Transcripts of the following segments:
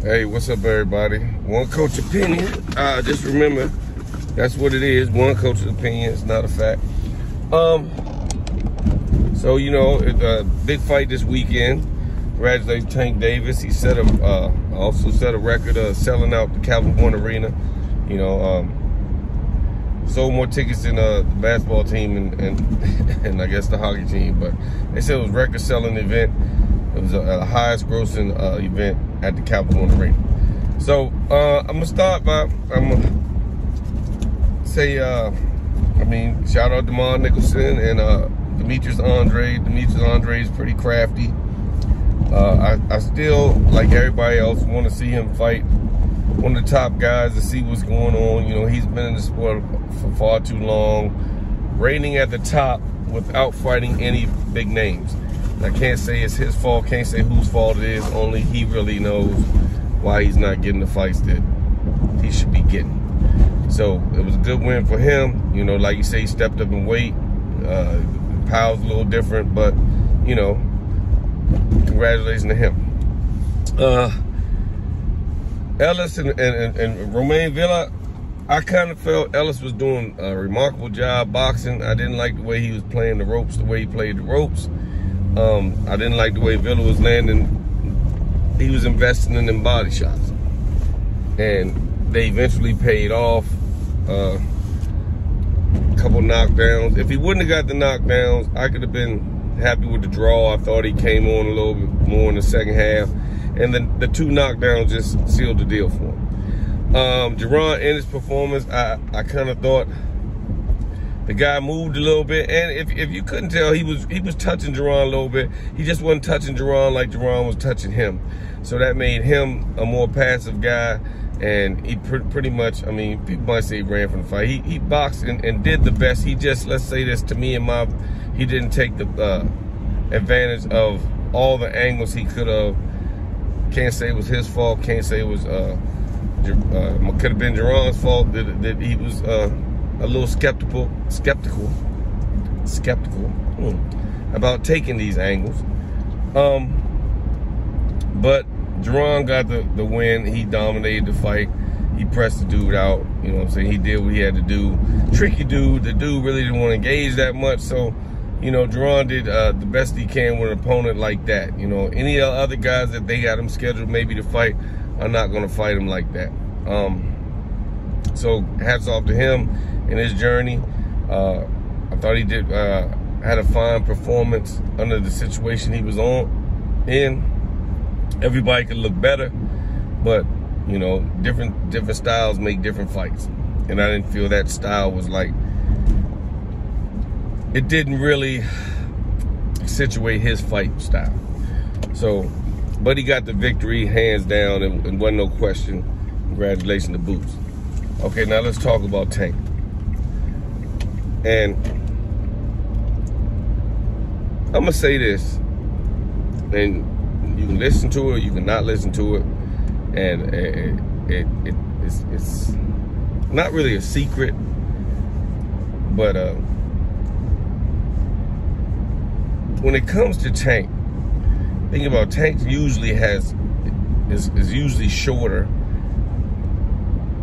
Hey, what's up, everybody? One coach opinion. Just remember, that's what it is. One coach's opinion. It's not a fact. So you know, a big fight this weekend. Congratulations, Tank Davis. He also set a record of selling out the Capital One Arena. You know, sold more tickets than the basketball team and I guess the hockey team. But they said it was a record-selling event. It was the highest grossing event at the Capital One Arena. So I'm gonna start by say shout out to Demond Nicholson and Demetrius Andre. Demetrius Andre is pretty crafty. I still, like everybody else, want to see him fight one of the top guys to see what's going on. You know, he's been in the sport for far too long, reigning at the top without fighting any big names. I can't say it's his fault, can't say whose fault it is, only he really knows why he's not getting the fights that he should be getting. So it was a good win for him. You know, like you say, he stepped up in weight. Powell's a little different, but, you know, congratulations to him. Ellis and Romain Villa, I kind of felt Ellis was doing a remarkable job boxing. I didn't like the way he was playing the ropes, the way he played the ropes. I didn't like the way Villa was landing. He was investing in them body shots. And they eventually paid off. A couple knockdowns. If he wouldn't have got the knockdowns, I could have been happy with the draw. I thought he came on a little bit more in the second half. And then the two knockdowns just sealed the deal for him. Jaron, in his performance, I kind of thought the guy moved a little bit, and if you couldn't tell, he was touching Jaron a little bit. He just wasn't touching Jaron like Jaron was touching him. So that made him a more passive guy, and he pretty much, I mean, people might say he ran from the fight. He boxed and did the best. He just, let's say this to me, he didn't take the advantage of all the angles he could have. Can't say it was his fault. Can't say it was could have been Jaron's fault that he was a little skeptical about taking these angles. But Jaron got the win. He dominated the fight. He pressed the dude out. You know what I'm saying? He did what he had to do. Tricky dude. The dude really didn't want to engage that much. So, you know, Jaron did the best he can with an opponent like that. You know, any other guys that they got him scheduled maybe to fight are not going to fight him like that. So hats off to him in his journey. I thought he did had a fine performance under the situation he was in. Everybody could look better, but you know, different styles make different fights, and I didn't feel that style was like, it didn't really situate his fight style. So, but he got the victory hands down, and wasn't no question. Congratulations to Boots. Okay, now let's talk about Tank. And I'm gonna say this, and you can listen to it, you can not listen to it, and it's not really a secret, but when it comes to Tank, think about Tank usually is usually shorter.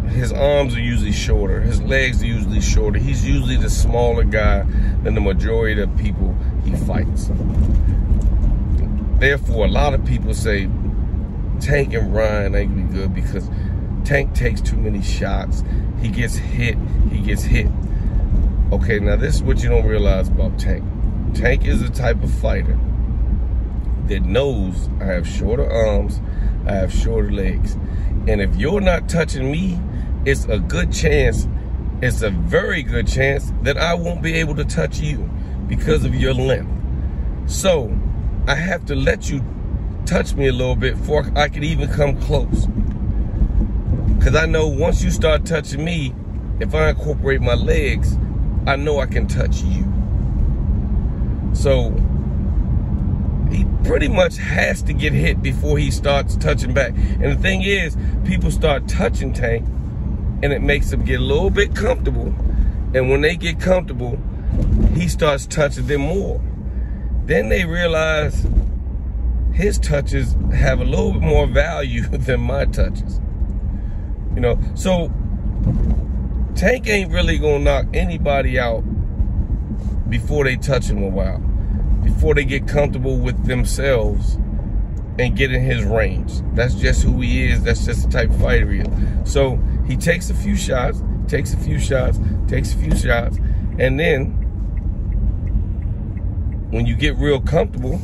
His arms are usually shorter. His legs are usually shorter. He's usually the smaller guy than the majority of the people he fights. Therefore, a lot of people say Tank and Ryan ain't gonna be good because Tank takes too many shots. He gets hit. Okay, now this is what you don't realize about Tank. Tank is the type of fighter that knows I have shorter arms, I have shorter legs. And if you're not touching me, it's a good chance, it's a very good chance that I won't be able to touch you because of your length. So I have to let you touch me a little bit before I can even come close. Because I know once you start touching me, if I incorporate my legs, I know I can touch you. So he pretty much has to get hit before he starts touching back. And the thing is, people start touching Tank, and it makes them get a little bit comfortable. And when they get comfortable, he starts touching them more. Then they realize his touches have a little bit more value than my touches. You know, so Tank ain't really gonna knock anybody out before they touch him a while, before they get comfortable with themselves and get in his range. That's just who he is. That's just the type of fighter he is. So he takes a few shots, and then when you get real comfortable,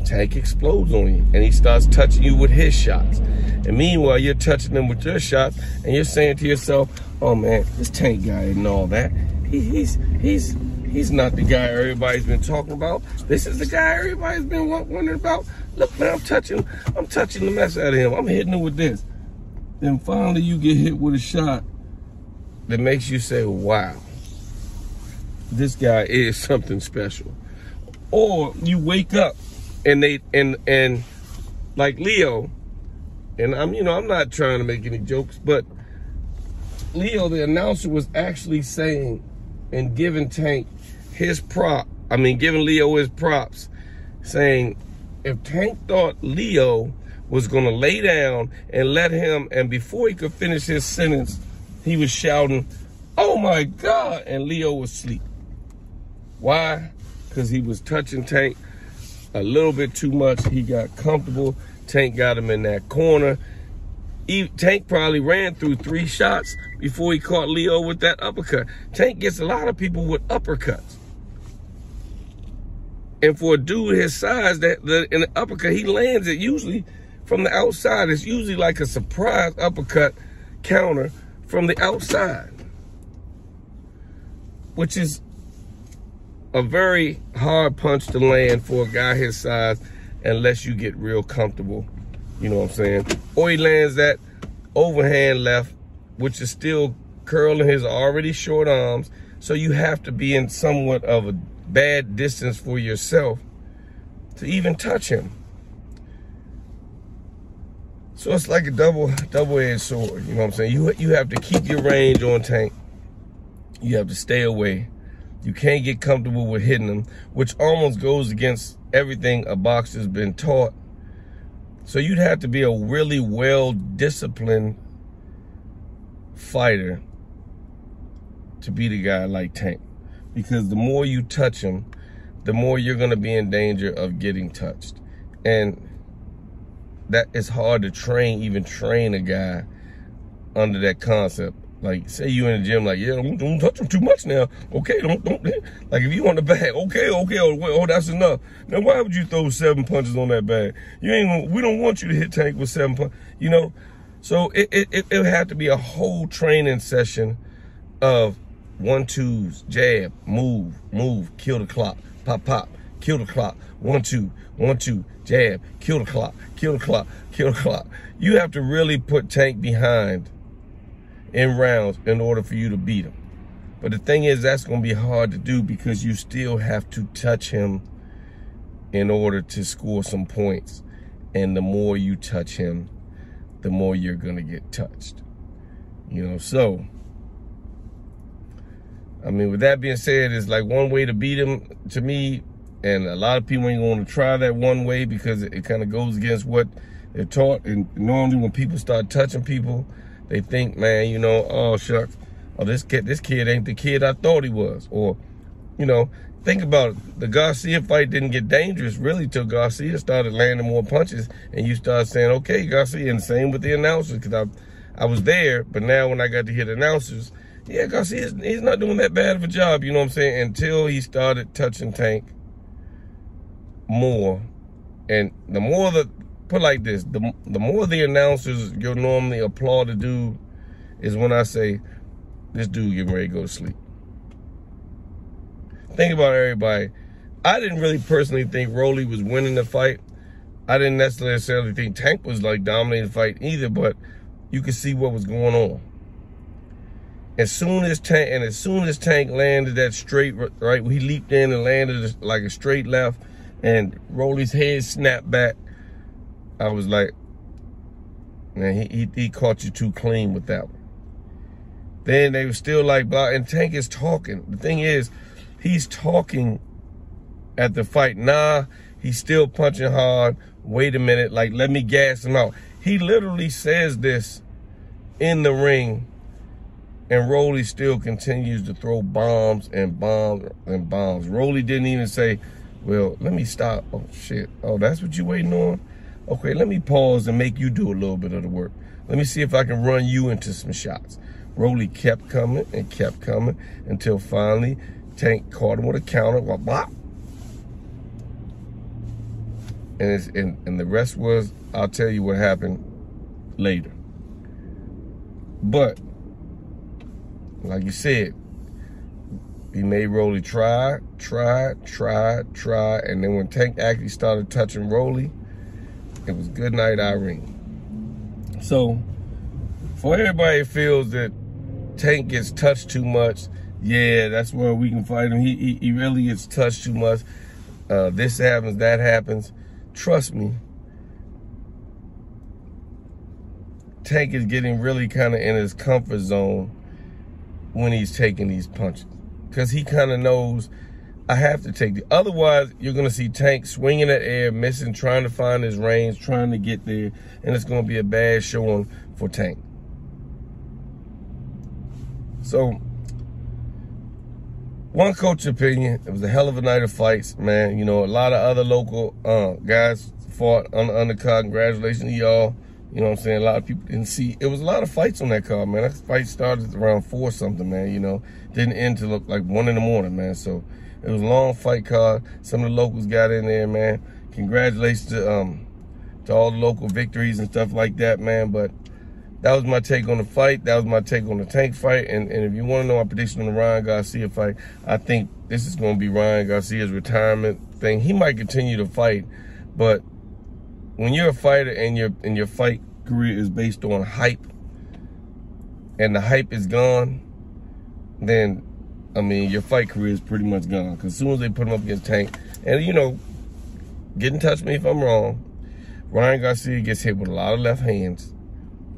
Tank explodes on you and he starts touching you with his shots. And meanwhile, you're touching them with your shots and you're saying to yourself, oh man, this Tank guy and all that, he's not the guy everybody's been talking about. This is the guy everybody's been wondering about. Look, man, I'm touching the mess out of him. I'm hitting him with this. Then finally you get hit with a shot that makes you say, wow, this guy is something special. Or you wake up and like Leo, and I'm not trying to make any jokes, but Leo, the announcer, was actually saying and giving Tank his giving Leo his props, saying if Tank thought Leo was gonna lay down and let him, and before he could finish his sentence, he was shouting, oh my God, and Leo was asleep. Why? Because he was touching Tank a little bit too much. He got comfortable. Tank got him in that corner. Tank probably ran through 3 shots before he caught Leo with that uppercut. Tank gets a lot of people with uppercuts. And for a dude his size, in the uppercut, he lands it usually from the outside. It's usually like a surprise uppercut counter from the outside, which is a very hard punch to land for a guy his size unless you get real comfortable, you know what I'm saying? Or he lands that overhand left, which is still curling his already short arms, so you have to be in somewhat of a bad distance for yourself to even touch him. So it's like a double-edged sword, you know what I'm saying? You have to keep your range on Tank. You have to stay away. You can't get comfortable with hitting him, which almost goes against everything a boxer's been taught. So you'd have to be a really well-disciplined fighter to beat a guy like Tank. Because the more you touch him, the more you're gonna be in danger of getting touched. And that is hard to even train a guy under that concept. Like, say you in the gym, like, yeah, don't touch him too much now. Okay, don't. Like, if you on the bag, okay, oh, that's enough. Now, why would you throw 7 punches on that bag? We don't want you to hit Tank with 7 punches, you know? So it would have to be a whole training session of 1-2s, jab, move, kill the clock, pop, kill the clock, 1-2, 1-2, jab, kill the clock, kill the clock, kill the clock. You have to really put Tank behind in rounds in order for you to beat him. But the thing is, that's going to be hard to do because you still have to touch him in order to score some points. And the more you touch him, the more you're going to get touched. You know, so, I mean, with that being said, it's like one way to beat him to me. And a lot of people ain't going to try that one way because it kind of goes against what they're taught. And normally when people start touching people, they think, man, you know, oh, shucks, oh, this kid ain't the kid I thought he was. Or, you know, think about it. The Garcia fight didn't get dangerous really till Garcia started landing more punches and you start saying, okay, Garcia, and same with the announcers, because I was there, but now when I got to hear the announcers, yeah, Garcia, he's not doing that bad of a job, you know what I'm saying, until he started touching Tank more. And the more put like this, the more the announcers you'll normally applaud the dude is when I say, this dude getting ready to go to sleep. Think about everybody. I didn't really personally think Rolly was winning the fight. I didn't necessarily think Tank was like dominating the fight either, but you could see what was going on. As soon as Tank landed that straight right, he leaped in and landed like a straight left, and Rolly's head snapped back. I was like, man, he caught you too clean with that one. Then they were still like, and Tank is talking. The thing is, he's talking at the fight. Nah, He's still punching hard. Wait a minute, like, let me gas him out. He literally says this in the ring, and Rolly still continues to throw bombs and bombs and bombs. Rolly didn't even say, well, let me stop. Oh, shit. Oh, that's what you waiting on? Okay, let me pause and make you do a little bit of the work. Let me see if I can run you into some shots. Rolly kept coming and kept coming until finally Tank caught him with a counter. Bop. And the rest was, I'll tell you what happened later. But, like you said, he made Rolly try, and then when Tank actually started touching Rolly, it was good night, Irene. So, for everybody that feels that Tank gets touched too much, yeah, that's where we can fight him. He really gets touched too much. This happens, that happens. Trust me, Tank is getting really kind of in his comfort zone when he's taking these punches. Because he kind of knows, I have to take the, otherwise you're going to see Tank swinging at air, missing, trying to find his range, trying to get there, and it's going to be a bad showing for Tank. So, one coach's opinion, it was a hell of a night of fights, man. You know, a lot of other local guys fought on the undercard. Congratulations to y'all. You know what I'm saying? A lot of people didn't see. It was a lot of fights on that card, man. That fight started around 4 something, man. You know, didn't end till like 1 in the morning, man. So it was a long fight card. Some of the locals got in there, man. Congratulations to all the local victories and stuff like that, man. But that was my take on the fight. That was my take on the Tank fight. And if you want to know my prediction on the Ryan Garcia fight, I think this is going to be Ryan Garcia's retirement thing. He might continue to fight, but when you're a fighter and your fight career is based on hype, and the hype is gone, then, I mean, your fight career is pretty much gone. Because as soon as they put him up against Tank, and, you know, get in touch with me if I'm wrong, Ryan Garcia gets hit with a lot of left hands,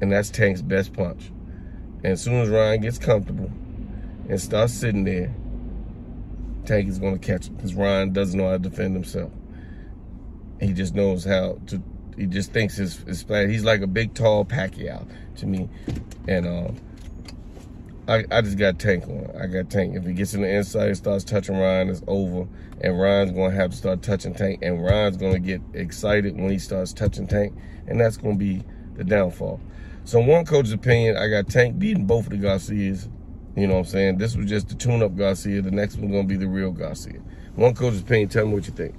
and that's Tank's best punch. And as soon as Ryan gets comfortable and starts sitting there, Tank is going to catch him, because Ryan doesn't know how to defend himself. He just knows how to, he just thinks his plan. He's like a big, tall Pacquiao to me. And I just got Tank on. I got Tank. If he gets in the inside and starts touching Ryan, it's over. And Ryan's going to have to start touching Tank. And Ryan's going to get excited when he starts touching Tank. And that's going to be the downfall. So in one coach's opinion, I got Tank beating both of the Garcias. You know what I'm saying? This was just the tune-up Garcia. The next one's going to be the real Garcia. One coach's opinion, tell me what you think.